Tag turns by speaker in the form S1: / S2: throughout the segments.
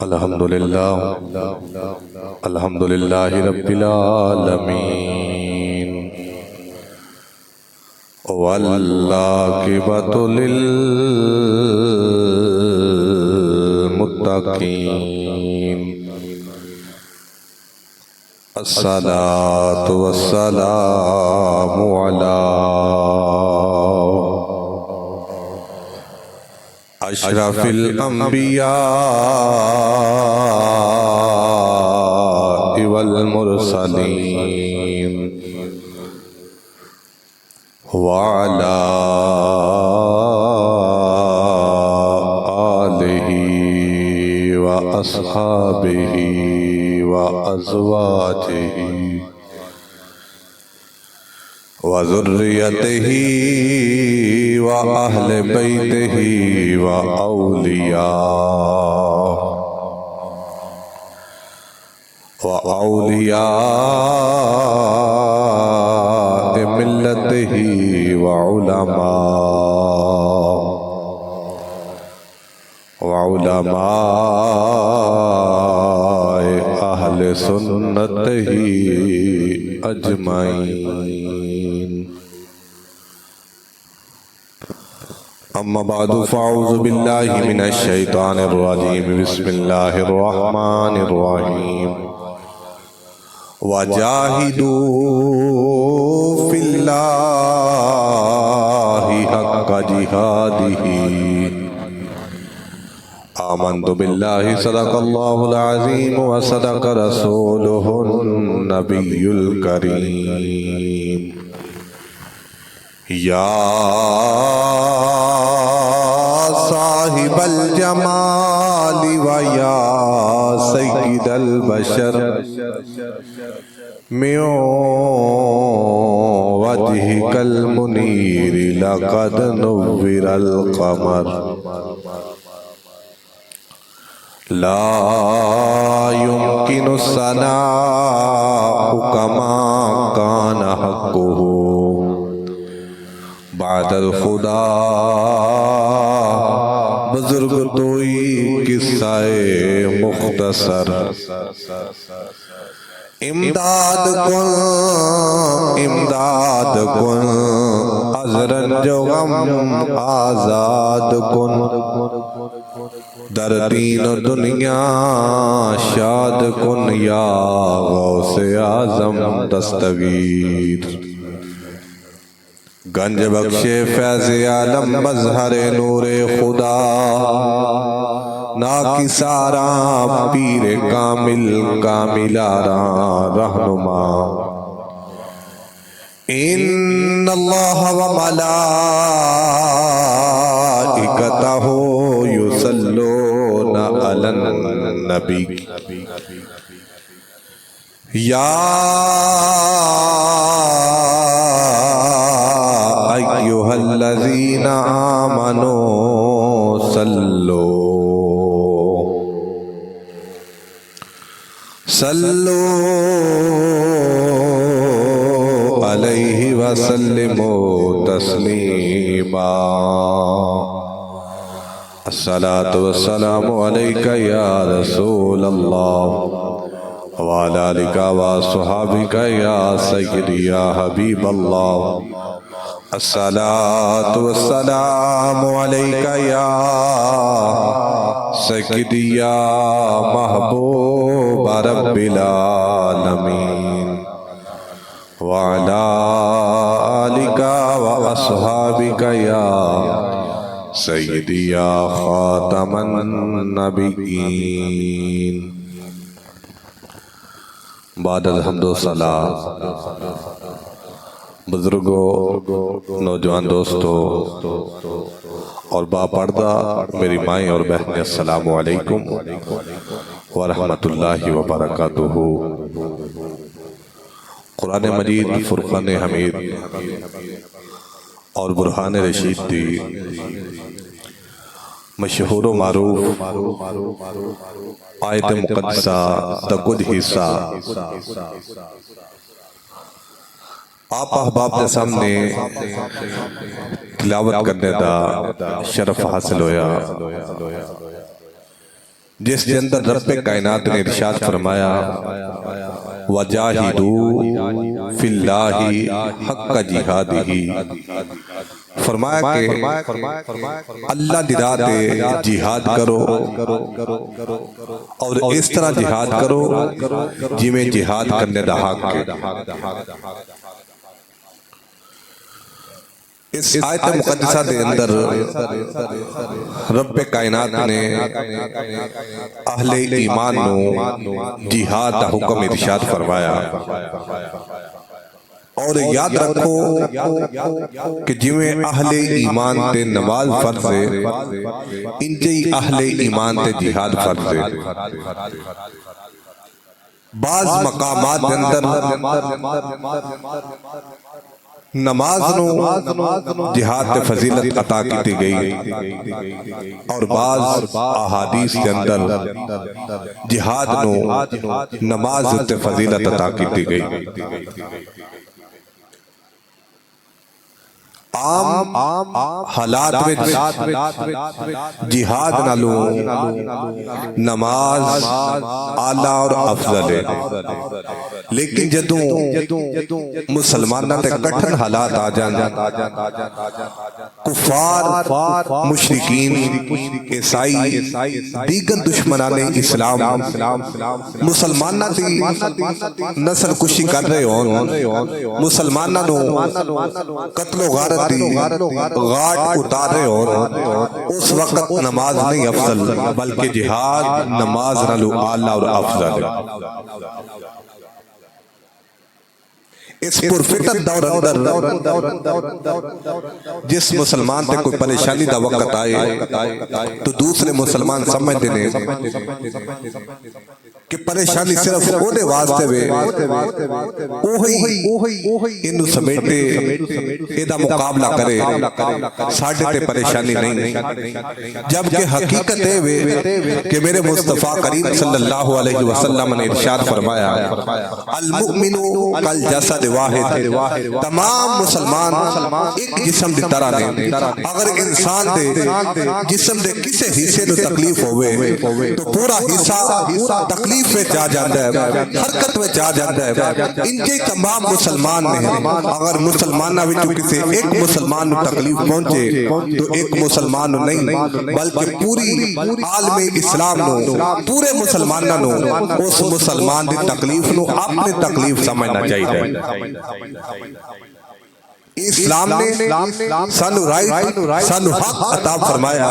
S1: الحمدللہ رب العالمین والعاقبۃ للمتقین الصلاۃ والسلام علی اشرف الانبیاء والمرسلین وعلى آلہ واصحابہ وازواجہ وذریتہ واہل بیتہ واولیاء ملتہ وعلماء اہل سنتہ اجمعین اما بعد فاعوذ باللہ من الشیطان الرجیم بسم اللہ الرحمن الرحیم وجاہدوا فی اللہ حق جہادہ آمنت باللہ صدق اللہ العظیم وصدق رسولہ النبی الکریم یا صاحب الجمال ویا سید البشر من وجهك المنیر لقد نور القمر لا يمكن الثناء كما كان حقه بعد الخدا بزرگ توئی قصہ مختصر امداد کن از رنج و غم آزاد کن در دین و دنیا شاد کن یا غوث اعظم دستگیر گنج بخش فیض عالم مظہر نور خدا ناکسارا پیر کامل کاملارا رہنما ان اللہ و ملائکتہ یصلون علی النبی یا ایہا الذین آمنوا صلوا علیہ وسلموا تسلیما الصلاۃ والسلام علیک یا رسول اللہ وعلی آلک واصحابک یا سیدی یا حبیب اللہ الصلاۃ والسلام علیک یا سیدی یا محبوب رب العالمین وعلی آلک واصحابک یا سیدی یا خاتم النبیین بعد الحمد والصلاۃ بزرگوں، نوجوان دوستوں اور باپردہ میری مائیں اور بہنیں، السلام علیکم ورحمۃ اللہ وبرکاتہ۔ قرآن مجید، فرقان حمید اور برہان رشید دی مشہور و معروف آیت مقدسہ دا کچھ حصہ آپ احباب کے سامنے تلاوت کرنے دا شرف حاصل ہویا۔ جس کے اندر رب کائنات نے ارشاد فرمایا وَجَاهِدُوا فِي اللَّهِ حَقَّ جِهَادِهِ، فرمایا کہ اللہ دی راہ تے جہاد کرو اور اس طرح جہاد کرو جویں جہاد کرنے دا حق ہے۔ اس آیت مقدسہ دے اندر رب کائنات نے اہل ایمان نو جہاد دا حکم ارشاد فرمایا، اور یاد رکھو کہ جویں اہل ایمان تے نماز فرض ہے انجی اہل ایمان تے جہاد فرض ہے۔ بعض مقامات دے اندر نماز نو جہاد تے فضیلت عطا کی گئی، اور بعض احادیث کے اندر جہاد نو نماز تے فضیلت عطا کی گئی۔ عام حالات میں جہاد نالوں نماز اعلیٰ اور افضل ہے، لیکن جدوں مسلمانوں تے کٹھن حالات آ جان، کفار مشرکین عیسائی دیگر دشمنان اسلام مسلمانوں دی نسل کشی کر رہے ہوں، مسلمانوں نو قتل و غارت غاٹ اتار رہے ہوں، اس وقت نماز نہیں افضل بلکہ جہاد نماز نالو اعلیٰ اور افضل ہے۔ اس پرفتن دور اندر جس مسلمان تے کوئی پریشانی دا وقت آئے تو دوسرے مسلمان سمجھتے ہیں کہ پریشانی صرف اونے واسطے وے، اوہی انہوں سمیٹے ایدہ مقابلہ کرے، ساڑھے تے پریشانی نہیں، جبکہ حقیقت ہے وے کہ میرے مصطفیٰ کریم صلی اللہ علیہ وسلم نے ارشاد فرمایا المؤمن کل جسد واحد، تمام مسلمان ایک جسم دی طرح نے، اگر انسان دے جسم دے کسے حصے نو تکلیف ہوئے تو پورا حصہ تکلیف میں جا جاندہ ہے، حرکت میں جا جاندہ ہے۔ انجھے تمام مسلمان نے، اگر مسلمانہ وچوں کسے ایک مسلمان نو تکلیف پہنچے تو ایک مسلمان نو نہیں بلکہ پوری عالم اسلام نو، پورے مسلمانہ نو اس مسلمان دی تکلیف نو اپنے تکلیف سمجھنا چاہیے۔ اسلام نے سانو رائٹ سانو حق عطا فرمایا،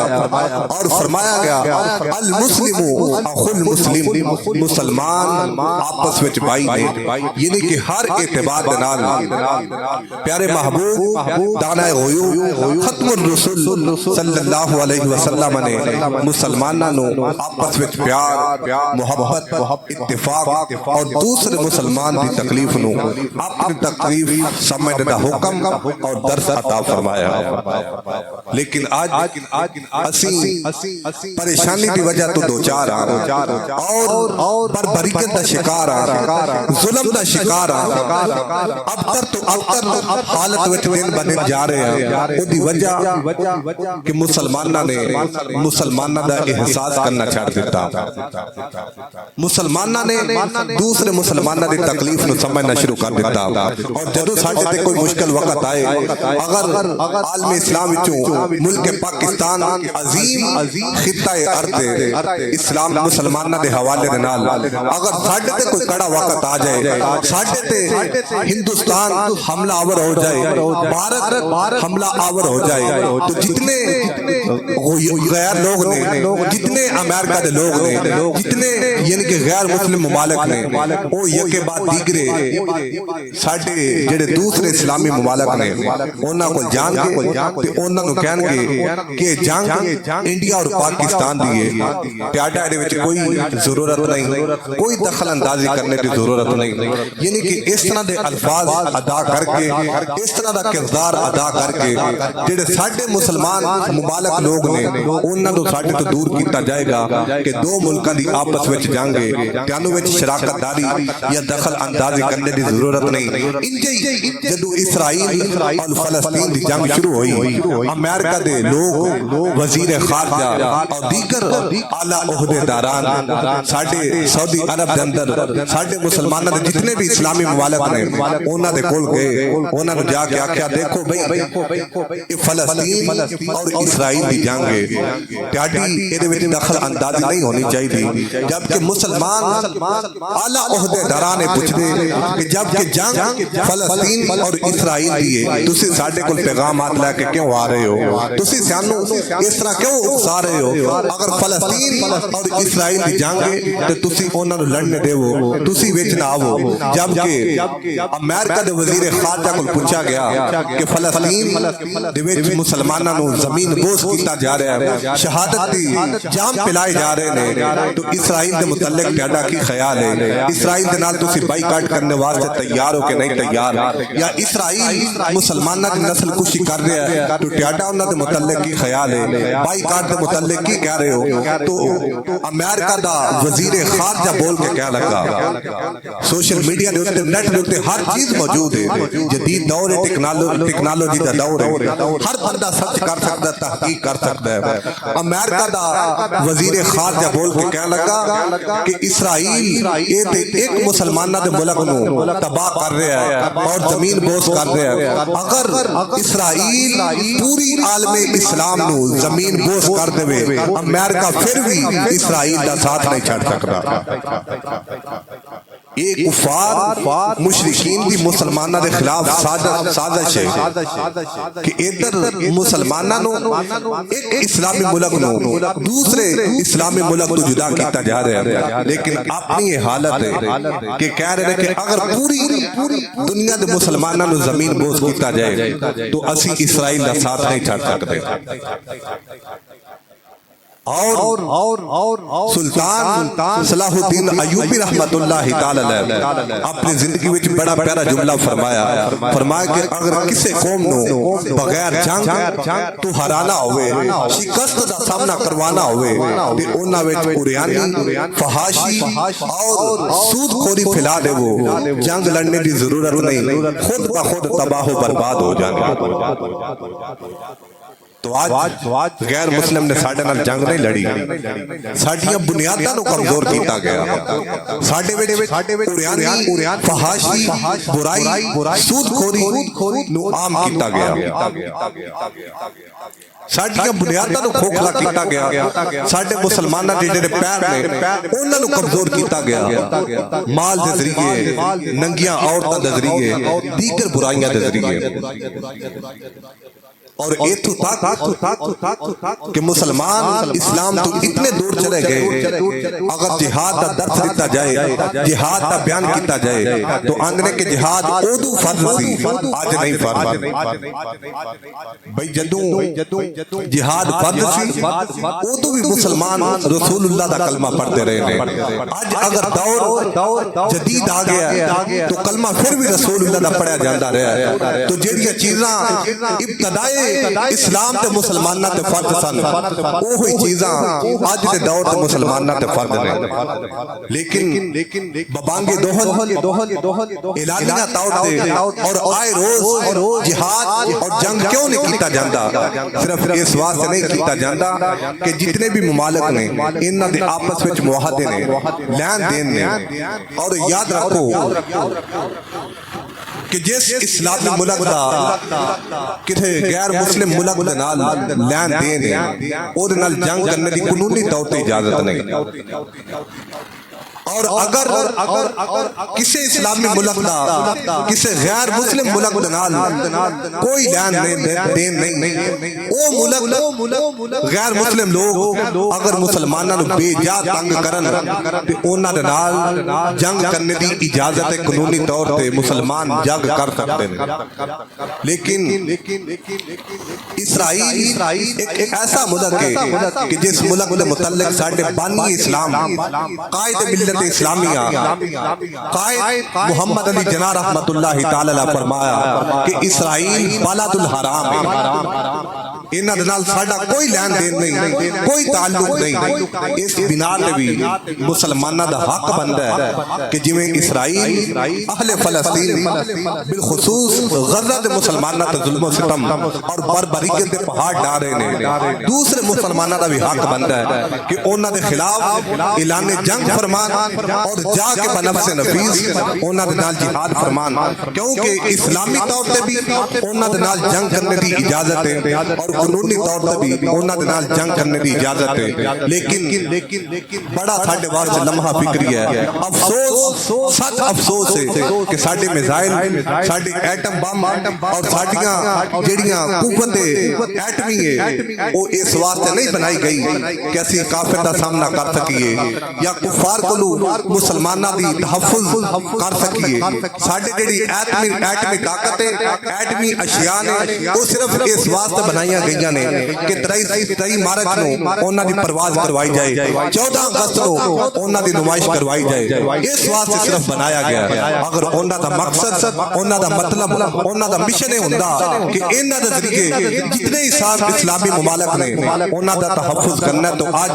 S1: اور فرمایا گیا المسلم اخو المسلم، مسلمان آپس وچ بھائی نے، یعنی کہ ہر اعتبار دنال پیارے محبوب دانائے غیوب ختم الرسول صلی اللہ علیہ وسلم نے مسلمانہ نو آپس وچ پیار محبت اتفاق اور دوسرے مسلمان دی تکلیف نو اپنی تکلیف سمجھنے دا حکم اور درس عطا فرمایا، لیکن آج اسی پریشانی دی وجہ تو دو چار اور بربریت دا شکار ظلم دا شکار ابتر تو ابتر حالت وچ دن بدن جا رہے ہیں، وہ دی وجہ کہ مسلمانہ نے مسلمانہ دا احساس کرنا چھاڑ دیتا، مسلمانہ نے دوسرے مسلمانہ دی تکلیف نو سمجھنا شروع کر دیتا، اور جدو ساڑھے تے کوئی مشکل وقت آئے، اگر عالم اسلام وچوں ملک پاکستان عظیم خطہ ارض اسلام مسلمانہ دے حوالے دے نال اگر ساڑھے تے کوئی کڑا وقت آ جائے، ساڑھے تے ہندوستان حملہ آور ہو جائے، بھارت حملہ آور ہو جائے، تو جتنے غیر لوگ نے، جتنے امریکہ دے لوگ نے، جتنے یعنی کہ غیر مسلم ممالک نے، وہ یکے بعد دیگرے ساڑھے جڑے دوسرے اسلامی ممالک نے انہاں کو جان کے انہاں کو کہن گے کہ جنگ انڈیا اور پاکستان دیئے، پیاڈا ایڈے وچ کوئی ضرورت نہیں، کوئی دخل اندازی کرنے کی ضرورت نہیں، یعنی کہ اس طرح دے الفاظ ادا کر کے، اس طرح دا کردار ادا کر کے جڑے ساڑھے مسلمان ممالک لوگ نے انہاں کو ساڑھے تو دور کیتا جائے گا کہ دو ملکہ دی آپس وچ جنگے تیانو وچ شراکت داری یا دخل اندازی کرنے کی ضرورت نہیں۔ انجھے جدو اسرائیل اور فلسطین دی جنگ شروع ہوئی، امریکہ دے لوگ، وزیر خارجہ اور دیگر اعلیٰ عہدیداران ساڈے سعودی عرب دے اندر ساڈے مسلماناں دے جتنے بھی اسلامی ممالک نے انہاں دے کول گئے، انہاں نوں جا کے آکھیا دیکھو بھئی فلسطین اور اسرائیل دی جنگ ہے، تہاڈی اے دے وچ دخل اندازی نہیں ہونی چاہیے، جبکہ مسلمان اعلیٰ عہدیداران نے پوچھدے کہ جبکہ جنگ فلسطین اور اسرائیل دی ہے تسی ساڈے کول پیغامات لے کے کیوں آ رہے ہو، تسی سانوں اس طرح کیوں اکسا رہے ہو، اگر فلسطین اور اسرائیل دی جنگ ہے تے تسی انہاں نوں لڑنے دیو، تسی وچ نہ آو۔ جبکہ امریکہ دے وزیر خارجہ کول پوچھا گیا کہ فلسطین دے وچ مسلماناں نوں زمین بوس کیتا جا رہا ہے، شہادت دی جام پلائے جا رہے ہیں، تو اسرائیل دے متعلق تہاڈا کی خیال ہے؟ اسرائیل دے نال تسی بائیکاٹ کرنے واسطے تیار ہو کہ نہیں تیار؟ یا اسرائیل مسلماناں دی نسل کشی کر رہا ہے تو تہاڈا انہاں دے متعلق کی خیال ہے؟ بائیکاٹ دے متعلق کی کہہ رہے ہو؟ تو امریکہ دا وزیر خارجہ بول کے کہہ لگا سوشل میڈیا دے اوتے نیٹ دے اوتے ہر چیز موجود ہے، جدید دور ہے، ٹیکنالوجی دا دور ہے، ہر بندہ سچ کر سکتا ہے، تحقیق کر سکتا ہے۔ امریکہ دا وزیر خارجہ بول کے کہہ لگا کہ اسرائیل یہ تے ایک مسلمانہ دے ملک نو تباہ کر رہا ہے اور زمین بوس کر رہا ہے، اگر اسرائیل پوری عالم اسلام نو زمین بوس کر دے امریکہ پھر بھی اسرائیل دا ساتھ نہیں چھڑ سکتا۔ ایک کفار مشرکین دی مسلمانہ دے خلاف سازش ہے کہ ادھر مسلمانہ نو ایک اسلامی ملک نو دوسرے اسلامی ملک تو جدا کیتا جا رہا ہے، لیکن اپنی یہ حالت ہے کہ کہہ رہے ہیں کہ اگر پوری دنیا دے مسلمانہ نو زمین بوس کیتا جائے تو اسی اسرائیل دا ساتھ نہیں چھڑ سکتے۔ اور سلطان صلاح الدین ایوبی رحمت اللہ تعالی اپنی زندگی وچ بڑا پیارا جملہ فرمایا کہ اگر کسے قوم نو بغیر جنگ تو ہرانا ہوئے، شکست دا سامنا کروانا ہوئے تے انہاں وچ عریانی، فحاشی اور سود خوری پھیلا دے، وہ جنگ لڑنے دی ضرورت نہیں، خود بخود تباہ و برباد ہو جانا۔ تو آج غیر مسلم نے ساڑھے نال جنگ نہیں لڑی، ساڑھیاں بنیاداں نو کمزور کیتا گیا، ساڑھے وچ عریانی، فحاشی، برائی، سود خوری نو عام کیتا گیا، ساڑھیاں بنیاداں نو کھوکھلا کیتا گیا، ساڑھے مسلمانہ جڑے پیر نے انہاں نو کمزور کیتا گیا، مال دے ذریعے، ننگیاں عورتاں دے ذریعے، دیگر برائیاں دے ذریعے، اور ایتھو تک کہ مسلمان اسلام تو اتنے دور چلے گئے، اگر جہاد دا درس دیتا جائے، جہاد دا بیان کیتا جائے تو آندھنے کہ جہاد اودو فرض سی، آج نہیں فرض۔ بھئی جدوں جہاد فرض سی اودو بھی مسلمان رسول اللہ دا کلمہ پڑھتے رہے ہیں، آج اگر دور جدید آ گیا تو کلمہ پھر بھی رسول اللہ دا پڑھیا جاندہ رہا ہے۔ تو جیڑی چیزاں ابتدائی اسلام تے مسلمانہ تے فرد سن اوہی چیزاں آج تے دور تے مسلمانہ تے فرد نے، لیکن ببانگے دوہل اعلانیہ طور تے اور آئے روز جہاد اور جنگ کیوں نہیں کیتا جاندہ؟ صرف اس واسطے نہیں کیتا جاندہ کہ جتنے بھی ممالک نے انہاں دے آپس وچ معاہدے نے، لین دین نے، اور یاد رکھو کہ جس اسلامی ملک دا کتے غیر مسلم ملک دے نال لین دین ہے اور نال جنگ کرنے دی قانونی طور تے اجازت نہیں، اور اگر کسی اسلامی ملک دا کسی غیر مسلم ملک دے نال کوئی لین دین نہیں، او ملک غیر مسلم لوگ اگر مسلماناں نو بے جا تنگ کرن تے انہاں دے نال جنگ کرنے دی اجازت ہے، قانونی طور تے مسلمان جنگ کر سکتے ہیں۔ لیکن اسرائیل ایک ایسا ملک ہے کہ جس ملک دے متعلق ساڈے بانی اسلام قائد ملت اسلامیہ قائد محمد علی جناح رحمت اللہ تعالی فرمایا کہ اسرائیل بلد الحرام ہے، انہاں دے نال ساڈا کوئی لین دین نہیں، کوئی تعلق نہیں۔ اس بنا تے بھی مسلماناں دا حق بندا ہے کہ جویں اسرائیل اہل فلسطین بالخصوص غزہ دے مسلماناں تے ظلم و ستم اور بربریت دے پہاڑ ڈا رہے نے، دوسرے مسلماناں دا بھی حق بندا ہے کہ انہاں دے خلاف اعلان جنگ فرمان اور جا کے بنفس نفیس انہاں دے نال جہاد فرمان، کیونکہ اسلامی طور تے بھی انہاں دے نال جنگ کرنے دی اجازت ہے اور قانونی طور تے بھی انہاں دے نال جنگ کرنے دی اجازت ہے۔ لیکن بڑا ساڈے واسطے لمحہ فکری ہے، افسوس سچ افسوس ہے کہ ساڈے میزائل، ساڈے ایٹم بم اور ساڈیاں جڑیاں قوت ایٹمی ہے وہ اس واسطے نہیں بنائی گئی کہ اسی کافر دا سامنا کر سکیے یا کفار کولو مسلماناں دی تحفظ کر سکیے۔ ساڈے جڑی ایٹمی طاقت ہے، ایٹمی اشیاء نے، وہ صرف اس واسطے بنائیاں گئیاں نے کہ 23 مارچ نو انہاں دی پرواز کروائی جائے، 14 اگست نو انہاں دی نمائش کروائی جائے، اس واسطے صرف بنایا گیا ہے۔ اگر انہاں دا مقصد، انہاں دا مطلب، انہاں دا مشن ہوندا کہ انہاں دے ذریعے جتنے ہی اسلامی ممالک نے انہاں دا تحفظ کرنا تو اج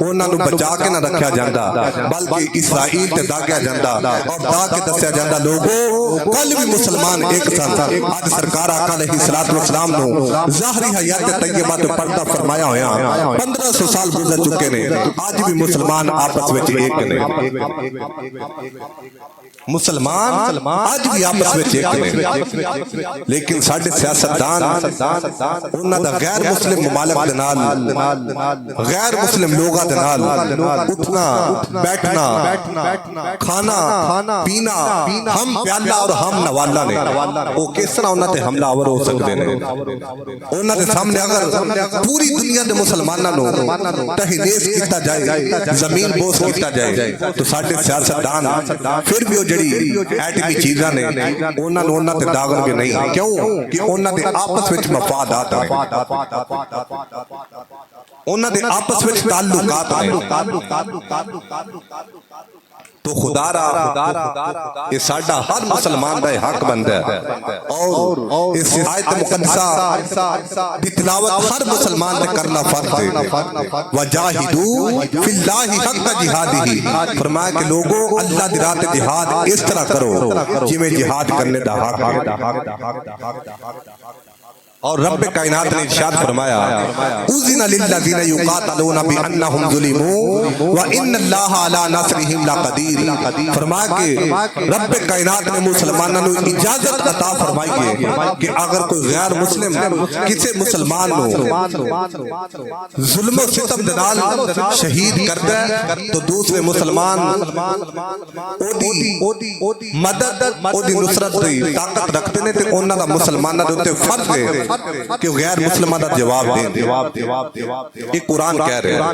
S1: انہاں نو بچا کے نہ رکھیا جاندا بلکہ اسرائیل تے داغیا جاندا اور دا کے دسیا جاندا لوگوں کل بھی مسلمان ایک سن۔ اج سرکار آقا علیہ الصلوۃ والسلام نو ظاہری حیات طیبہ تو پردہ فرمایا ہویا 1500 سال گزر چکے نے، اج بھی مسلمان آپس وچ ایک نے، مسلمان آج بھی آپس میں ایک نے، لیکن ساڈے سیاستدان انہاں دا غیر مسلم ممالک دے نال، غیر مسلم لوگاں دے نال اٹھنا بیٹھنا، کھانا پینا، ہم پیالہ اور ہم نوالا نے، وہ کس طرح انہاں تے حملہ آور ہو سکتے نے؟ انہاں دے سامنے اگر پوری دنیا دے مسلماناں نو تہنیز کیتا جائے، زمین بوس کیتا جائے تو ساڈے سیاستدان پھر بھی جڑی ایٹمی چیزاں نے انہاں تے داغن گے نہیں، کیوں کہ انہاں دے آپس وچ مفادات ہیں، انہاں دے آپس وچ تعلقات ہیں۔ تو خدا را یہ ساڈا ہر مسلمان دا حق بندا ہے اور اس آیت مقدسہ دی تلاوت ہر مسلمان نے کرنا فرض ہے۔ وجاہدوا فی اللہ حق جہادہ، فرمایا کہ لوگوں اللہ دی راہ تے جہاد اس طرح کرو جویں جہاد کرنے دا حق ہے۔ اور رب کائنات نے ارشاد فرمایا اذن للذین یقاتلون بانہم ظلموا وان اللہ علی نصرہم لقدیر، فرمایا کہ رب کائنات نے مسلمانوں کو اجازت عطا فرمائی ہے کہ اگر کوئی غیر مسلم کسی مسلمان کو ظلم و ستم دے نال شہید کر دے تو دوسرے مسلمان اودی مدد اودی نصرت دی طاقت رکھتے نے تے انہاں دا مسلماناں دے اوتے فرض ہے کہ غیر مسلمان دا جواب دیں۔ یہ قرآن کہہ رہے ہیں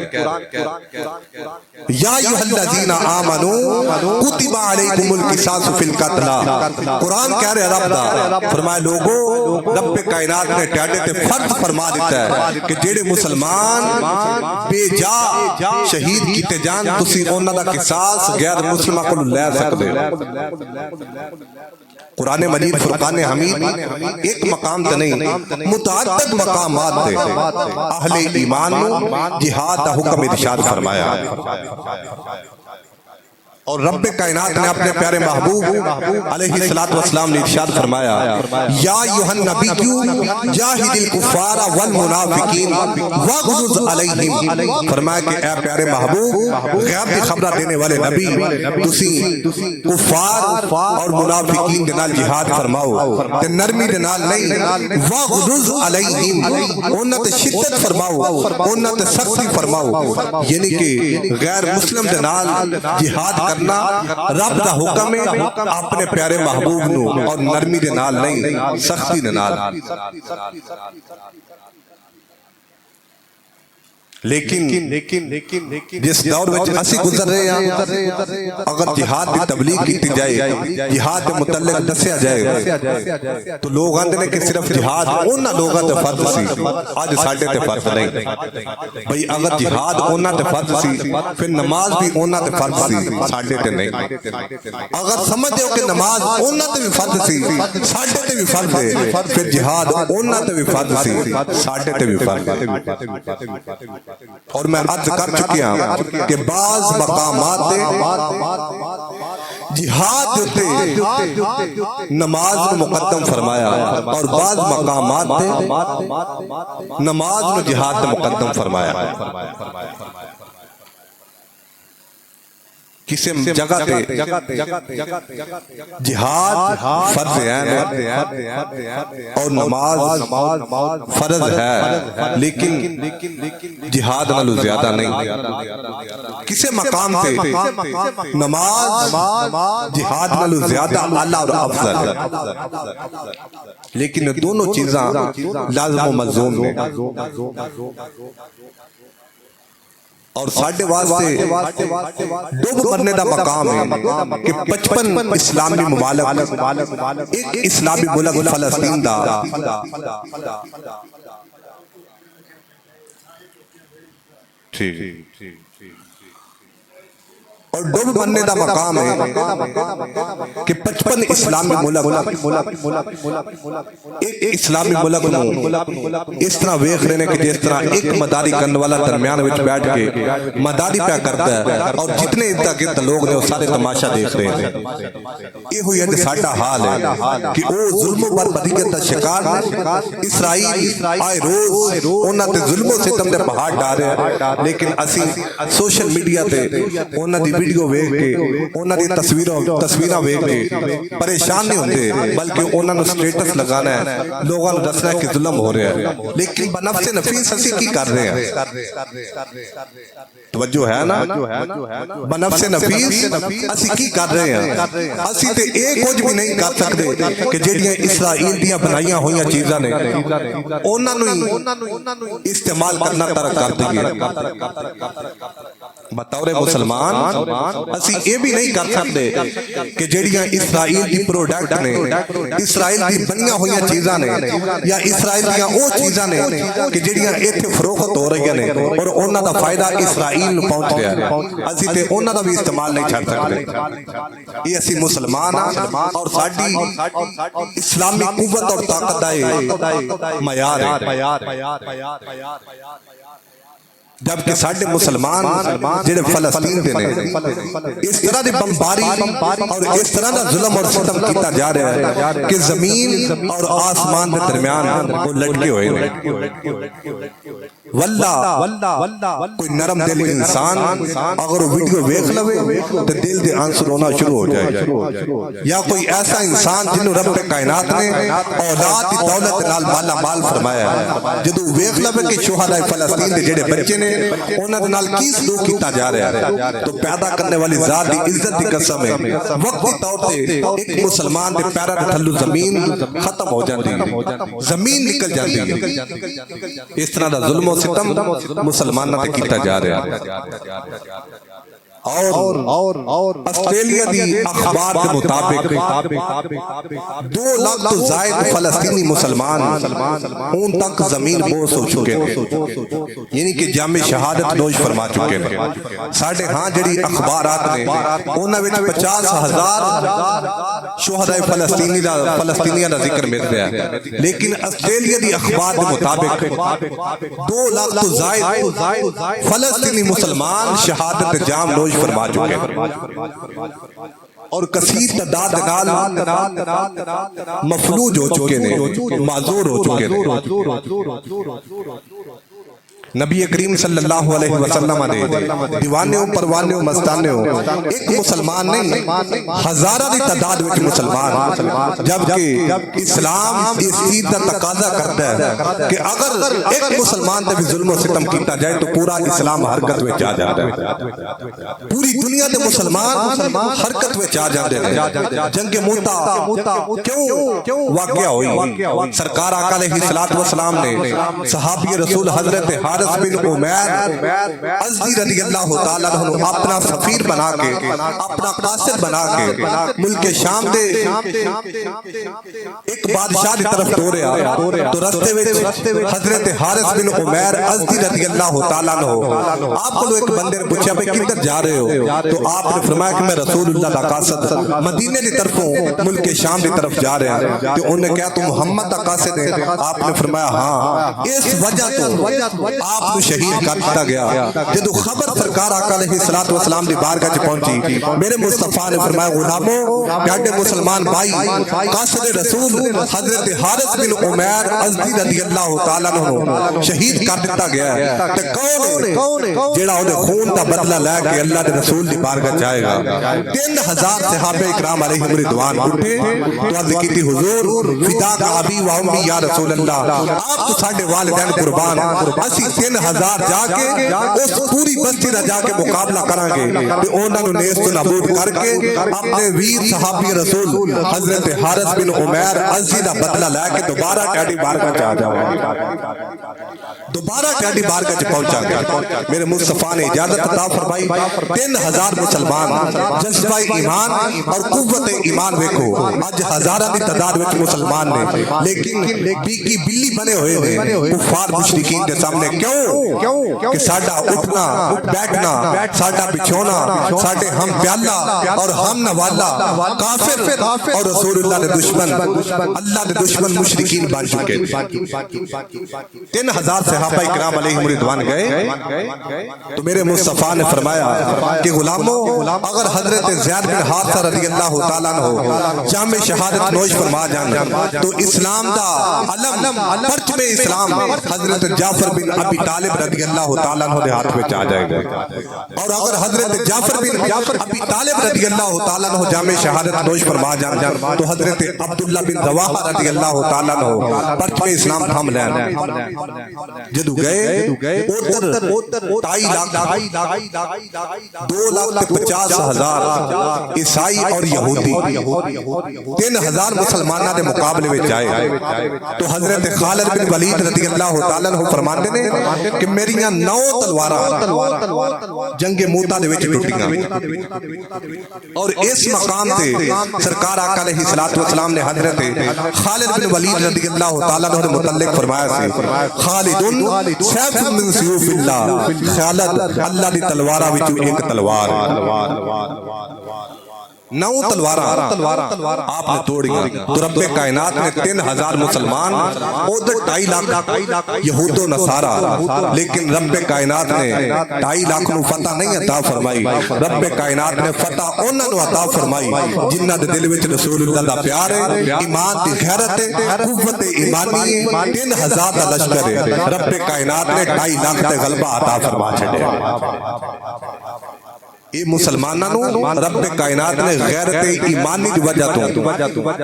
S1: یا ایھا الذین آمنوا کتب علیکم القصاص فی القتلی، قرآن کہہ رہے رب دا، فرمائے لوگوں رب کائنات نے ٹیڈے تے فرض فرما دیتا ہے کہ جڑے مسلمان بے جا شہید کیتے جان تسی انہاں دا قصاص غیر مسلماں کو لے سکدے ہو۔ قرآن مجید فرقان حمید ایک مقام تے نہیں متعدد مقامات تے اہل ایمان نو جہاد دا حکم ارشاد فرمایا ہے۔ اور رب کائنات نے اپنے پیارے محبوب علیہ الصلوۃ والسلام نے ارشاد فرمایا یا ایھا النبی جاہد الکفار والمنافقین واغلظ علیہم، فرمایا کہ اے پیارے محبوب غیب کی خبر دینے والے نبی تسی کفار اور منافقین دے نال جہاد فرماؤ تے نرمی دے نال نہیں، واغلظ علیہم انہاں تے شدت فرماؤ، انہاں تے سختی فرماؤ، یعنی کہ غیر مسلم دے نال جہاد رب دا حکم ہے اپنے پیارے محبوب نو اور نرمی دے نال نہیں سختی دے نال۔ لیکن جس دور میں اسی گزر رہے ہیں اگر جہاد کی تبلیغ کی جائے جہاد کے متعلق دسیا جائے تو لوگ آندے نے کہ صرف جہاد انہاں لوگاں تے فرض سی اج ساڈے تے فرض نہیں بھئی اگر جہاد انہاں تے فرض سی پھر نماز بھی انہاں تے فرض سی ساڈے تے نہیں اگر سمجھتے ہو کہ نماز انہاں تے بھی فرض سی ساڈے تے بھی فرض ہے پھر جہاد انہاں تے بھی فرض سی ساڈے تے بھی فرض ہے اور میں عرض کر چکی ہوں کہ بعض مقامات جہاد ہوتے نماز کو مقدم فرمایا اور بعض مقامات نماز کو جہاد کو مقدم فرمایا کسی جگہ تے جہاد فرض ہے اور نماز فرض ہے لیکن جہاد نالو زیادہ نہیں کسی مقام تے نماز جہاد نالو زیادہ اعلیٰ اور افضل ہے لیکن دونوں چیزاں لازم و ملزوم ہیں اور ساڈے واسطے ڈوب مرنے دا مقام ہے کہ 55 اسلامی ممالک ایک اسلامی ملک فلسطین دا ٹھیک اور ڈوب مرنے دا مقام ہے کہ 55 اسلامی ملک ایک اسلامی ملک نو اس طرح ویکھ رہے ہیں کہ جس طرح ایک مداری کرنے والا درمیان وچ بیٹھ کے مداری پہ کرتا ہے اور جتنے ادھر گرد لوگ نے وہ سارے تماشا دیکھ رہے ہیں یہ ہوئی ہے کہ ساڈا حال ہے کہ وہ ظلم و بربریت دا شکار اسرائیل آئے روز انہاں تے ظلم و ستم دے پہاڑ ڈالے لیکن اسی سوشل میڈیا تے انہاں دی ویڈیو ویکھ کے انہاں دی تصویراں ویکھ کے پریشان نہیں ہوندے بلکہ انہاں نوں سٹیٹس لگانا ہے لوگاں نوں دسنا ہے کہ ظلم ہو رہا ہے لیکن بنفس نفیس اسی کی کر رہے ہیں توجہ ہے نا بنفس نفیس اسی کی کر رہے ہیں اسی تے ایک کچھ بھی نہیں کر سکتے کہ جڑیاں اسرائیل دیاں بنائیاں ہوئیاں چیزاں نے انہاں نوں استعمال کرنا ترک کر دئیے بطور مسلمان اسی یہ بھی نہیں کر سکتے کہ جڑیاں اسرائیل دی پروڈکٹ نے اسرائیل دی بنیاں ہوئیاں چیزاں نے یا اسرائیل دیاں او چیزاں نے کہ جڑیاں ایتھے فروخت ہو رہی ہیں اور انہاں دا فائدہ اسرائیل نو پہنچ رہا ہے اسی تے انہاں دا بھی استعمال نہیں چھڑ سکتے یہ اسی مسلمان اور ساڈی اسلامی قوت اور طاقت دا معیار ہے جبکہ ساڈے مسلمان جڑے فلسطین دے نے اس طرح دی بمباری اور اس طرح دا ظلم اور ستم کیتا جا رہا ہے کہ زمین اور آسمان دے درمیان وہ لٹکے ہوئے ہیں واللہ کوئی نرم دل انسان اگر وہ ویڈیو ویکھ لوے تو دل دے آنسر ہونا شروع ہو جائے یا کوئی ایسا انسان جنہوں رب کائنات نے اولاد دی دولت نال مالا مال فرمایا ہے جدو ویکھ لوے کہ شہداء فلسطین دے جڑے بچے نے انہاں دے نال کی سلوک کیتا جا رہا ہے تو پیدا کرنے والی ذات دی عزت دی قسم ہے وقتی طور تے ایک مسلمان دے پیراں دے تھلوں زمین ختم ہو جاندی ہے زمین نکل جاندی ہے اس طرح دا ظلم ستم مسلمانہ تے کیتا جا رہا ہے اور آسٹریلیا دی اخبار کے مطابق 2 لاکھ تو زائد فلسطینی مسلمان اون تک زمین بوس ہو چکے ہیں یعنی کہ جامع شہادت نوش فرما چکے ہیں ساڑھے ہاں جڑی اخبارات نے انہاں وچ 50,000 شہداء فلسطینیاں دا ذکر مل رہا ہے لیکن آسٹریلیا دی اخبار کے مطابق 2 لاکھ تو زائد فلسطینی مسلمان شہادت جام نوش فرما چکے ہیں اور کثیر تعداد مفلوج ہو چکے ہیں معذور ہو چکے ہیں نبی کریم صلی اللہ علیہ وسلم نے دیوانے ہو پروانے ہو مستانے ہو ایک مسلمان نہیں ہزارہ دی تعداد وچ مسلمان جبکہ اسلام اس چیز کا تقاضا کرتا ہے کہ اگر ایک مسلمان تے بھی ظلم و ستم کیتا جائے تو پورا اسلام حرکت وچ آ جاتا ہے پوری دنیا دے مسلمان حرکت وچ آ جاندے ہیں جنگ موتا کیوں واقعہ ہوئی سرکار آقا علیہ السلام نے صحابی رسول حضرت حارث بن عمیر ازدی رضی اللہ تعالیٰ عنہ اپنا سفیر بنا کے اپنا قاصد بنا کے ملک شام دے ایک بادشاہ دی طرف ٹوریا تو رستے وچ حضرت حارث بن عمیر ازدی رضی اللہ تعالیٰ عنہ آپ کو ایک بندے نے پوچھا بھئی کدھر جا رہے ہو؟ تو آپ نے فرمایا کہ میں رسول اللہ دا قاصد مدینے دی طرفوں ملک شام دی طرف جا رہے ہیں۔ تو انہوں نے کہا تو محمد دا قاصد ہے؟ آپ نے فرمایا ہاں، اس وجہ تو آپ کو شہید کر دیا گیا۔ جدو خبر سرکار آقا علیہ السلام دی بارگاہ چ پہنچی، میرے مصطفیٰ نے فرمایا غلاموں کہ مسلمان بھائی قاصد رسول حضرت حارث بن عمیر ازدی رضی اللہ تعالیٰ عنہ شہید کر دیا گیا ہے۔ تے کون ہے جیڑا اودے خون دا بدلہ لے کے اللہ دے رسول دی بارگاہ جائے گا؟ 3000 صحابہ کرام علیہم رضوان اٹھے تو عرض کی تھی حضور فداک ابی و امی یا رسول اللہ، آپ تو ساڈے والدین قربان، اسی 3000 جا کے اس پوری بستی دا جا کے مقابلہ کریں گے تے انہاں نوں نیست و نابود کر کے اپنے ویر صحابی رسول حضرت حارث بن عمیر ازدی دا بدلہ لے کے دوبارہ ٹیڈی بارگاہ چ آ جاؤ۔ دوبارہ ٹیڈی بارگاہ چ پہنچا گیا۔ میرے مصطفیٰ نے اجازت عطا فرمائی۔ 3000 مسلمان جذبہ ایمان اور قوت ایمان ویکھو، اج ہزاراں دی تعداد وچ مسلمان نے، لیکن بیکی بلی بنے ہوئے نے کفار مشرکین دے سامنے۔ کیوں کہ ساڈا اٹھنا بیٹھنا، ساڈا بچھونا، ساڈے ہم پیالہ اور ہم نوالا کافر اور رسول اللہ دے دشمن، اللہ دے دشمن مشرکین بن چکے۔ 3000 صحابہ کرام علیہم رضوان گئے تو میرے مصطفیٰ نے فرمایا کہ غلاموں اگر حضرت زید بن حارثہ رضی اللہ تعالیٰ عنہ جام شہادت نوش فرما جان تو اسلام دا علم پرچم اسلام حضرت جعفر بن ابی طالب رضی اللہ تعالیٰ عنہ دے ہاتھ میں آ جائے گا۔ اور اگر حضرت جعفر بن ابی طالب رضی اللہ تعالیٰ عنہ جام شہادت نوش فرما جان تو حضرت عبداللہ بن رواحہ رضی اللہ تعالیٰ عنہ پرچم اسلام تھام لین۔ جدو گئے 2,50,000 عیسائی اور یہودی 3000 مسلمانہ دے مقابلے میں جائے تو حضرت خالد بن ولید رضی اللہ تعالیٰ عنہ فرماندے نے کہ میریاں 9 تلوارہ جنگ موتا دے وچ ٹوٹیاں۔ اور اس مقام تے سرکار آقا علیہ السلام نے حضرت خالد بن ولید رضی اللہ تعالیٰ عنہ متعلق فرمایا سی خالدن سیف من سیوف اللہ، خالد اللہ دی تلوارہ وچوں ایک تلوار 9 تلوارہ آپ نے توڑیاں تو رب کائنات نے 3000 مسلمان ادھر 2.5 لاکھ یہود و نصارہ، لیکن رب کائنات نے 2.5 لاکھ نو فتح نہیں عطا فرمائی۔ رب کائنات نے فتح انہاں نو عطا فرمائی جنہاں دے دل وچ رسول اللہ دا پیار ہے، ایمان دی غیرت ہے، قوت ایمانی ہے، 3000 دا لشکر ہے۔ رب کائنات نے 2.5 لاکھ تے غلبہ عطا فرما چھڈیا۔ یہ مسلمانوں رب کائنات نے غیرت ایمانی دی وجہ تو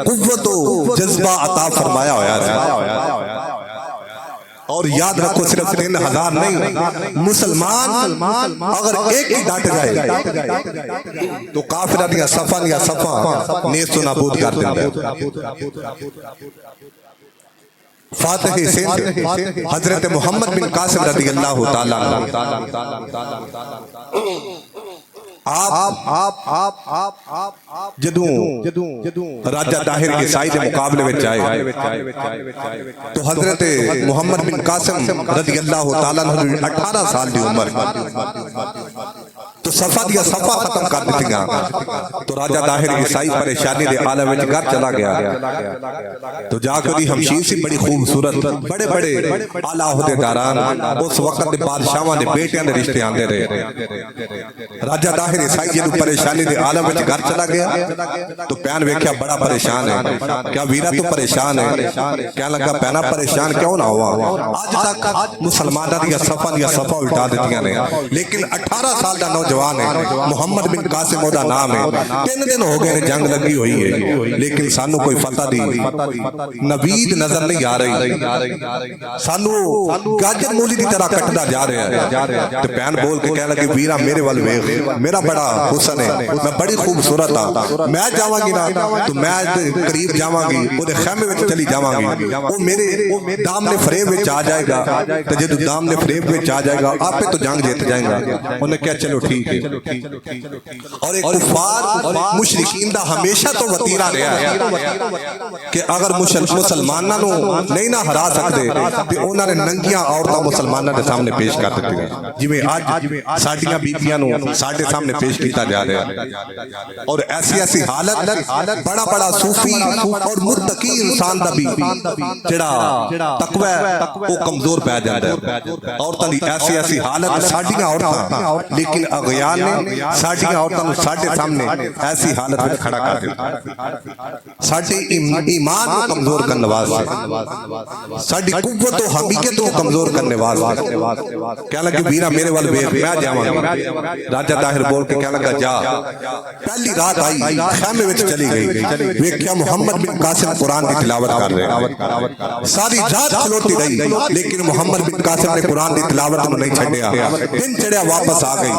S1: قوت و جذبہ عطا فرمایا ہویا ہے۔ اور یاد رکھو صرف 3000 نہیں، مسلمان اگر ایک ہی ڈٹ جائے تو کافرہ دیا صفا نیست و نابود کر دیں۔ فاتح سندھ حضرت محمد بن قاسم رضی اللہ تعالیٰ جدوں راجہ طاہر کے سائی دے مقابلے میں جائے تو حضرت محمد بن قاسم رضی اللہ تعالیٰ عنہ 18 سال دی عمر تو صفا دیا صفا ختم کر دیتی گا تو راجہ طاہر کی سائی پریشانی دے عالم وچ گھر چلا گیا تو جا کر ہمشیر سی بڑی خوبصورت بڑے بڑے اعلیٰ عہدے داران اس وقت دے بادشاہاں دے بیٹیاں دے رشتے آندے رہے۔ راجہ طاہر کی سائی جدوں پریشانی دے عالم وچ گھر چلا گیا تو پیان ویکھیا بڑا پریشان ہے، کیا ویرا تو پریشان ہے؟ کیا لگا پینا پریشان کیوں نہ ہوا؟ آج تک مسلماناں دی صفا الٹا دتیاں نے، لیکن 18 سال دا نوجوان نوجوان ہے محمد بن قاسم دا نام ہے 3 دن ہو گئے جنگ لگی ہوئی ہے لیکن سانو کوئی فتح نہیں نوید نظر نہیں آ رہی سانو گاجر مولی دی طرح کٹدا جا رہا ہے تے بہن بول کے کہہ لگی ویرا میرے ول ویکھ میرا بڑا حسن ہے میں بڑی خوبصورت ہاں میں جاواں گی نا تو میں قریب جاواں گی او دے خیمے وچ چلی جاواں گی او میرے دامن فریب وچ آ جائے گا تے جدوں دامن فریب وچ آ جائے گا آپے تو جنگ جیت جائے گا انہوں نے کہا چلو ٹھیک ہے اور ایک کفار مشرکین دا ہمیشہ تو وتیرا رہا ہے کہ اگر مسلماناں نو نہیں نہ ہرا سکتے تے انہاں نے ننگیاں عورتاں مسلماناں دے سامنے پیش کر دتیاں جویں اج ساڈیاں بیبییاں نو ساڈے سامنے پیش کیتا جا رہا ہے اور ایسی ایسی حالت بڑا بڑا صوفی اور متقی انسان دا بھی جڑا تقوی او کمزور پہ جاندا ہے عورتاں دی ایسی ایسی حالت ساڈیاں عورتاں لیکن اغیار نے ساڈیاں عورتاں نو ساڈے سامنے ایسی حالت وچ کھڑا کر دتا ساڈے ایمان کو کمزور کرنے واسطے ساڈی قوت و حمیت کو کمزور کرنے واسطے کہہ لگا ویرا میرے ول ویکھ میں جاواں راجا طاہر بول کے کہہ لگا جا پہلی رات آئی خیمے وچ چلی گئی ویکھیا محمد بن قاسم قرآن کی تلاوت کر رہے ساری رات کھلوتی رہی لیکن محمد بن قاسم نے قرآن کی تلاوت کو نہیں چھڈیا دن چڑھیا واپس آ گئی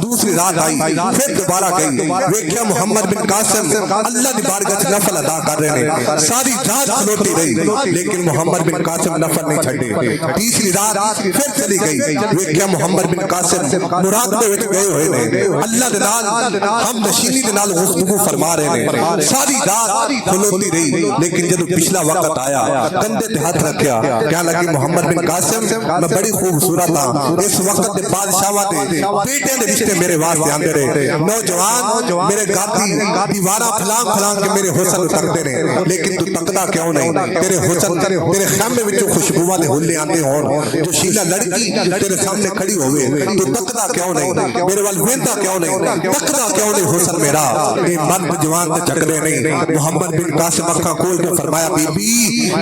S1: دوسری رات آئی پھر دوبارہ گئی ویکھیا محمد بن قاسم اللہ دی بارگاہ وچ نفل ادا کر رہے ہیں ساری رات کھلوتی رہی لیکن محمد بن قاسم نفل نہیں چھڈے تیسری رات پھر چلی گئی ویکھیا محمد بن قاسم مراقبے وچ گئے ہوئے نے اللہ دے نال ہم نشینی دے نال گفتگو فرما رہے ہیں ساری رات کھلوتی رہی لیکن جب پچھلا وقت آیا کندھے تے ہاتھ رکھیا کہنے لگی محمد بن قاسم میں بڑی خوبصورت ہاں اس وقت دے بادشاہاں دے بیٹے دے رشتے میرے واسطے آندے رہے نوجوان میرے گاتی دیواراں پھلانگ پھلانگ کے میرے حسن تکدے نے لیکن تو تکدا کیوں نہیں تیرے حسن تیرے خیمے وچوں خوشبواں دے ہلے آندے ہون جو شیلا لڑکی تیرے سامنے کھڑی ہوئے تو تکدا کیوں نہیں میرے وال ویندا کیوں نہیں تکدا کیوں نہیں حسن میرا اے مرد جوان تے جھگڑے نہیں محمد بن قاسم اکھاں کھول کے فرمایا بی بی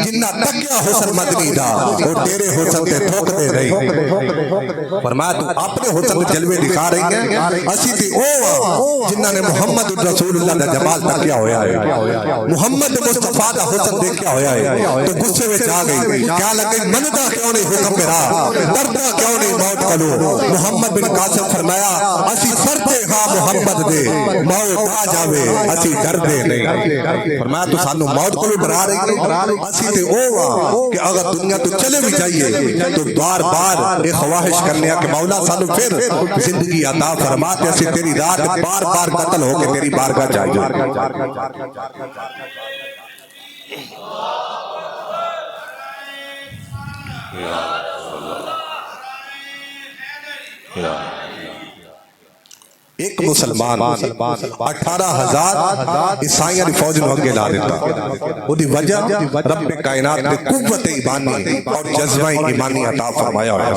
S1: جنہ تکیا حسن مدنی دا او تیرے حسن تے ٹھوک دے رہی فرمایا تو اپنے حسن دے جلوے دکھا رہی ہیں اسی تے او جنہاں نے محمد رسول اللہ دا جمال تکیا ہویا ہے محمد مصطفیٰ دا حسن دیکھیا ہویا ہے تو غصے وچ آ گئی کیا لگے مندا کیوں نہیں حکم میرا ڈردا کیوں نہیں موت کلو محمد بن قاسم فرمایا اسی ڈردے ہاں محمد دے موت آ جاوے اسی ڈردے نہیں فرمایا تو سانو موت کلو ڈرا رہی ہے اسی تے او کہ اگر دنیا تو چلے بھی جائیے تو بار بار ایک خواہش کرنے کہ مولا سانو پھر زندگی عطا فرما تے اسی تیری رات بار بار قتل ہو کے تیری بارگاہ جائیے ایک مسلمان 18,000 عیسائیاں دی فوج نو اگے لا دیتا او دی وجہ رب کائنات نے قوت ایمانی اور جذبہ ایمانی عطا فرمایا ہوا ہے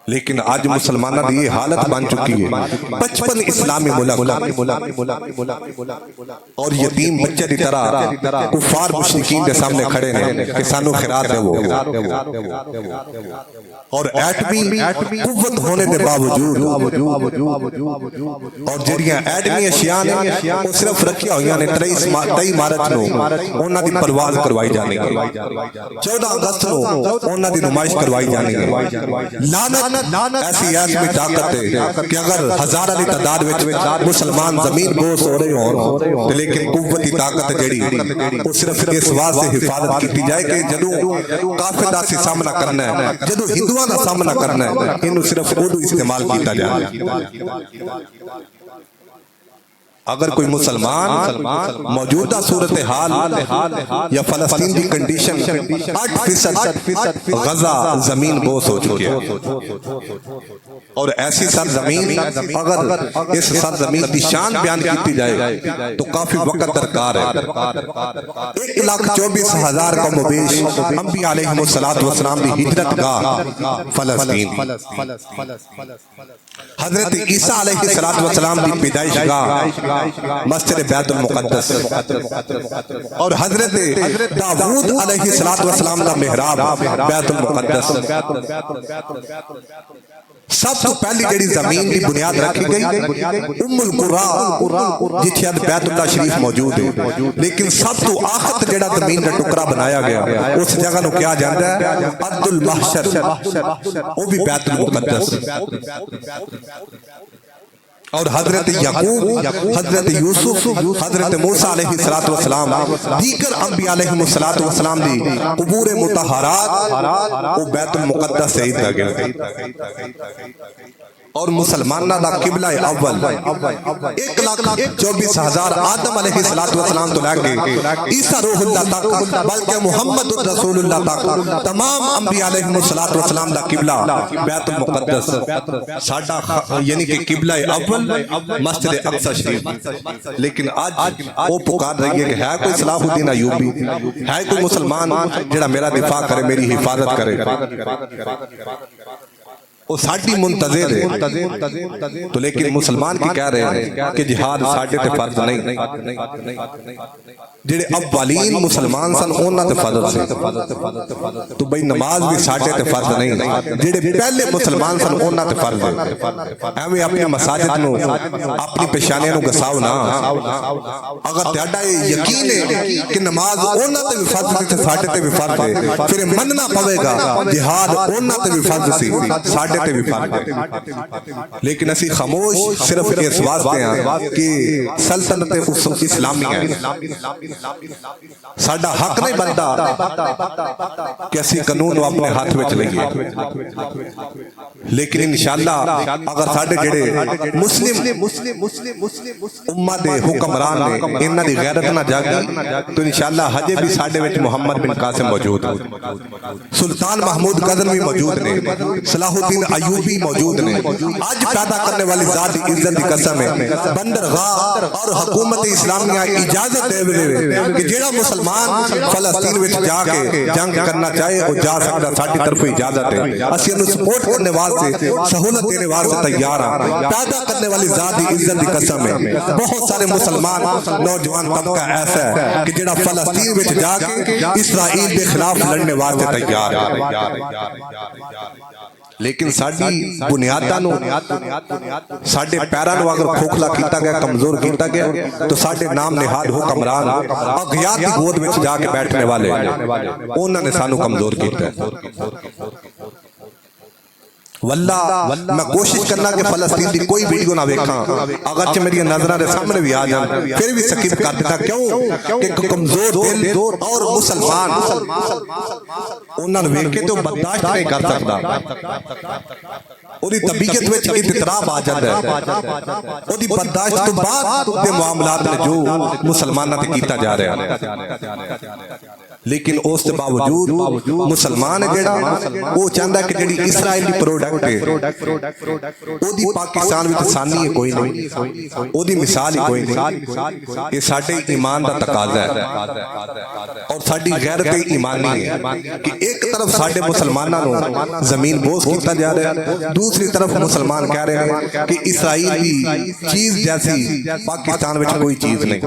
S1: لیکن آج مسلمانہ دی یہ حالت بن چکی ہے 55 اسلامی ملک اور یتیم بچے دی طرح کفار مشرکین دے سامنے کھڑے ہیں کہ سانو خیرات ہے وہ اور ایٹمی قوت ہونے دے باوجود اور جڑیاں ایٹمی اشیاء نے وہ صرف رکھیا ہوئیاں نے 23 مارچ نو انہاں دی پرواز کروائی جانی ہے 14 اگست نو انہاں دی نمائش کروائی جانی ہے لعنت ایسی ایسمی طاقت ہے کہ اگر ہزارہ دی تعداد وچ مسلمان زمین بوس ہو رہے ہوں لیکن قوت کی طاقت جڑی وہ صرف اس واسطے حفاظت کی جائے کہ جدوں کافر دا سی سامنا کرنا ہے جدوں ہندوؤں دا سامنا کرنا ہے انہوں صرف اردو استعمال کیتا جائے اگر کوئی مسلمان موجودہ صورتحال یا فلسطین کی کنڈیشن 8% غزہ زمین بوس ہو چکی ہے اور ایسی سرزمین اگر اس سرزمین کی شان بیان کی جائے تو کافی وقت درکار ہے 1,24,000 کا مبیش انبیاء علیہ السلام کی ہجرت گاہ فلسطین حضرت عیسیٰ علیہ السلام کی پیدائش گاہ مسجد بیت المقدس اور حضرت داؤد علیہ السلام کا محراب بیت المقدس سب تو پہلی جڑی زمین کی بنیاد رکھی گئی ام القرا جتھے اد بیت اللہ شریف موجود ہے، لیکن سب تو آخر جڑا زمین کا ٹکڑا بنایا گیا اس جگہ نو کیا جاندا ہے ارض المحشر، وہ بھی بیت المقدس۔ اور حضرت یعقوب، حضرت یوسف، حضرت موسیٰ علیہ السلام، دیگر انبیاء علیہ السلام دی قبور مطہرات وہ بیت المقدس سے ہی گئے۔ اور مسلمانہ دا قبلہ اول 1,24,000 آدم علیہ السلام تو لے کے عیسیٰ روح اللہ تک، بلکہ محمد رسول اللہ تک تمام انبیاء علیہ السلام دا قبلہ بیت المقدس۔ ساڈا یعنی کہ قبلہ اول مسجد اقصی شریف، لیکن آج وہ پکار رہی ہے کہ ہے کوئی صلاح الدین ایوبی، ہے کوئی مسلمان جڑا میرا دفاع کرے، میری حفاظت کرے؟ وہ ساڑھی منتظر ہے، تو لیکن مسلمان کی کہہ رہے ہیں کہ جہاد ساڑھے تے فرض نہیں، جڑے اولین مسلمان سن اونا تے فرض سے، تو بھئی نماز بھی ساڑھے تے فرض نہیں، جڑے پہلے مسلمان سن اونا تے فرض ہے۔ ایویں اپنی مساجد نو اپنی پیشانیاں نو گساؤ نا، اگر تہاڈا یقین ہے کہ نماز اونا تے بھی فرض تے ساڑھے تے بھی فرض ہے، پھر مننا پوے گا جہاد اونا تے بھی فرض سی ساڑھے تے بھی فرض ہے۔ لیکن اسی خاموش صرف اس واسطے ہیں کہ سلطنت اسلامی ہے، ساڈا حق نہیں بنتا کہ اسی قانون کو اپنے ہاتھ میں لئیے، لیکن انشاءاللہ اگر ساڈے جڑے مسلم امت دے حکمران نے انہاں دی غیرت نہ جاگی تو انشاءاللہ ہجے بھی ساڈے وچ محمد بن قاسم موجود ہے، سلطان محمود غزنوی موجود نے، صلاح الدین ایوبی موجود نے۔ آج پیدا کرنے والی ذات عزت کی قسم ہے، بندرگاہ اور حکومت اسلامیہ اجازت دے کہ جیڑا مسلمان فلسطین وچ جا کے جنگ کرنا چاہے وہ جا سکتا، ساڈی طرف اجازت ہے، اسی انہوں سپورٹ کرنے واسطے سہولت دینے واسطے تیار ہیں۔ پیدا کرنے والی ذات عزت کی قسم ہے، بہت سارے مسلمان نوجوان طبقہ ایسا ہے کہ جیڑا فلسطین وچ جا کے اسرائیل کے خلاف لڑنے واسطے تیار ہے، لیکن ساڈی بنیاداں نو ساڈے پیراں نو اگر کھوکھلا کیتا گیا، کمزور کیتا گیا، تو ساڈے نام نہاد حکمران اغیار دی گود وچ جا کے بیٹھنے والے انہاں نے سانو کمزور کیتا ہے۔ واللہ میں کوشش کرنا کہ فلسطین دی کوئی ویڈیو نہ ویکھاں، اگرچہ میری نظراں دے سامنے بھی آ جان پھر بھی سکپ کر دیتا، کیوں کہ کمزور دل اور مسلمان انہاں نوں ویکھ کے تو برداشت نہیں کر سکتا، اودی طبیعت وچ اضطراب آ جاندا ہے، اودی برداشت تو بعد دے معاملات نے جو مسلماناں تے کیتا جا رہا ہے، لیکن اس کے باوجود مسلمان جڑا وہ چاہتا ہے کہ جڑی اسرائیلی پروڈکٹ ہے وہ دی پاکستان میں ثانی ہے کوئی نہیں، وہ دی مثال ہی کوئی نہیں۔ یہ ساڈے ایمان دا تقاضا ہے اور ساڈی غیرت ایمانی ہے کہ ایک طرف ساڈے مسلماناں نو زمین بوز کیتا جا رہا ہے، دوسری طرف مسلمان کہہ رہے ہیں کہ اسرائیلی چیز جیسی پاکستان میں کوئی چیز نہیں۔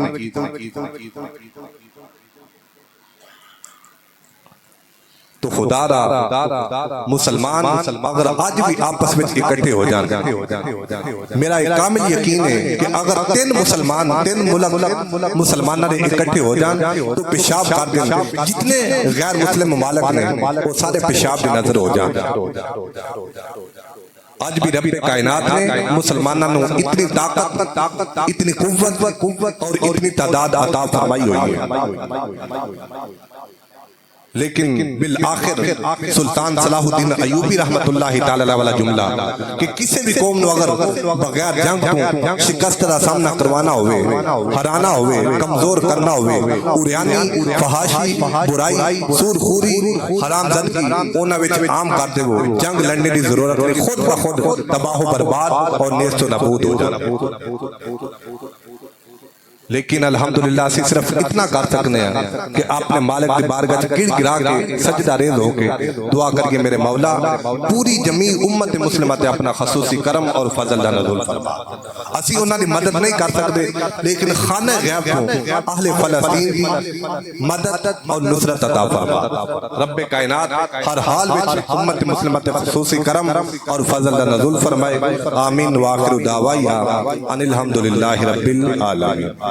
S1: تو خدا را مسلمان اگر آج بھی آپس میں اکٹھے ہو جان، میرا ایک کامل یقین ہے کہ اگر 3 مسلمان 3 ملک مسلمانہ نے اکٹھے ہو جان تو پیشاب کر دیں، جتنے غیر مسلم ممالک نے وہ سارے پیشاب کی نظر ہو جان۔ آج بھی رب کائنات نے مسلمانوں نے اتنی طاقت، اتنی قوت اور اتنی تعداد عطا فرمائی ہوئی ہے، لیکن بالآخر سلطان صلاح الدین ایوبی رحمت اللہ تعالی والا جملہ کہ کسی بھی قوم نو اگر بغیر جنگ تو شکست دا سامنا کروانا ہوئے، ہرانا ہوئے، کمزور کرنا ہوئے، اوریانی، فحاشی، برائی، سور خوری، حرام زدگی اونا وچ عام کر دے وہ جنگ لڑنے دی ضرورت ہے، خود بخود تباہ و برباد اور نیست و نابود ہو جانا۔ لیکن الحمدللہ اسی صرف اتنا کر سکنے ہیں کہ اپنے مالک کی بارگاہ چ گڑ گرا کے سجدہ ریز ہو کے دعا کریے میرے مولا پوری جمیع امت مسلمہ تے اپنا خصوصی کرم اور فضل دا نزول فرما۔ اسی انہاں دی مدد نہیں کر سکتے لیکن خانہ غیب کو اہل فلسطین دی مدد اور نصرت عطا فرما۔ رب کائنات ہر حال وچ امت مسلمہ تے خصوصی کرم اور فضل دا نزول فرمائے۔ آمین وآخر دعوانا ان الحمدللہ رب العالمین۔